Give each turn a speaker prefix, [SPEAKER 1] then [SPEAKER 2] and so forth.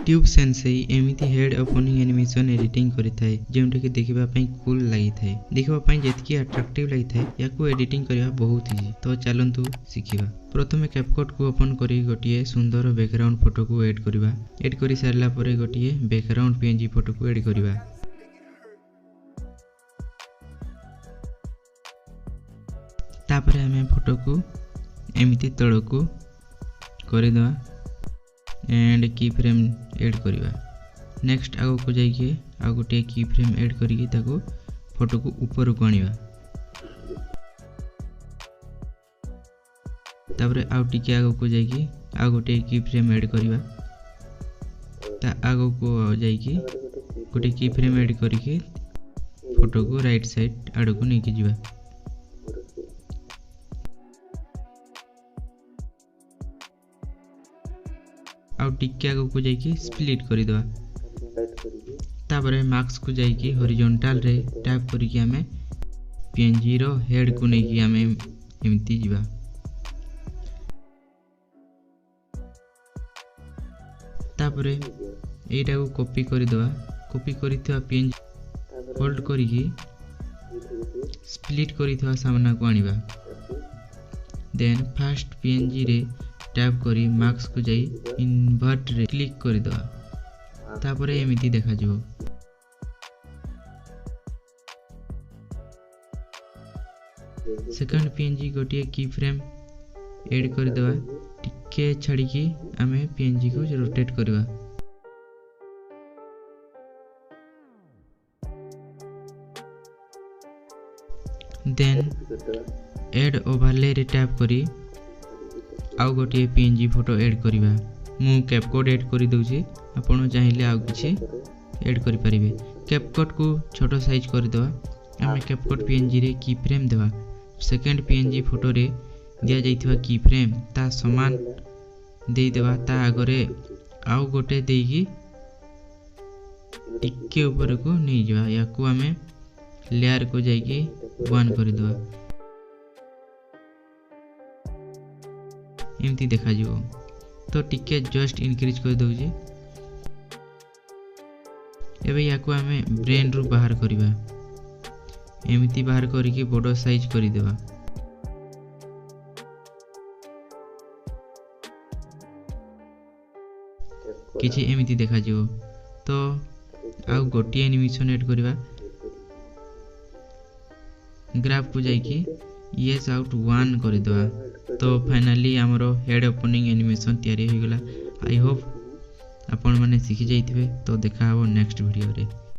[SPEAKER 1] Tube Sensei एमिति head opening animation editing करिथाय जेउटा कि देखिबा पई कूल लागिथाय देखिबा पई जेतकी अट्रैक्टिव लागिथाय याकू एडिटिंग करबा बहुत इजी। तो चलंतु सिखिबा। प्रथमे कैपकट को ओपन करी गोटिए सुंदर बैकग्राउंड फोटो को ऐड करबा। ऐड करि सारला परे गोटिए बैकग्राउंड पीएनजी फोटो को ऐड करबा। तापरे हमें फोटो को एमिति तळ को करि दवा एंड की फ्रेम ऐड करबा। नेक्स्ट आगो को जाइए आ गोटे की फ्रेम ऐड करके ताको फोटो को ऊपर को आनिबा। तापरे आउ टिके आगो को जाइए आ गोटे की फ्रेम ऐड करबा। ता आगो को जाइए गोटे की फ्रेम ऐड करके फोटो को राइट साइड आड़ को लेके जिबा। आउ टिके आगो को जाइए स्प्लिट कर दवा। तापरे मार्क्स को जाइए हॉरिजॉन्टल रे टैप करके हमें पीएनजी रो हेड को लेके हमें एमती जिबा। तापरे एटा को कॉपी कर दवा। कॉपी करिथवा पीएनजी होल्ड करके स्प्लिट करिथवा सामना को आनिबा। देन फर्स्ट पीएनजी रे टैप करी मार्क्स को जाई इन्वर्ट रे क्लिक कर दवा। तापरे एमिति देखा जिवो। सेकंड पीएनजी गोटिए की फ्रेम ऐड कर दवा। टिके छाड़ी की हमें पीएनजी को रोटेट करवा। देन ऐड ओवरले रे टैप करी आउ गोटे पीएनजी फोटो ऐड करबा। मु कैपकट ऐड करि दउची। आपण चाहिले आउ किछि ऐड करि परिबे। कैपकट को छोटो साइज कर दवा। हमें कैपकट पीएनजी रे की फ्रेम देवा। सेकंड पीएनजी फोटो रे दिया जाइथिबा की फ्रेम ता समान देई देवा। ता आगरे आउ गोटे देगी टिके ऊपर को नहीं जावा। याकू हमें लेयर को जाइए 1 कर दवा। एमती देखा जिवो। तो टिके जस्ट इनक्रीज कर दउजे। एबे याकू हमें ब्रेन रु बाहर करिबा। एमती बाहर करके बड़ो साइज करि देबा। किछि एमती देखा जिवो। तो आउ गोटी एनिमेशन ऐड करबा। ग्राफ को जाइए येस आउट 1 कर दवा। तो फाइनली हमरो हेड ओपनिंग एनिमेशन तैयारी हो गला। आई होप आपण माने सीखि जाइथिबे। तो देखा हो नेक्स्ट वीडियो रे।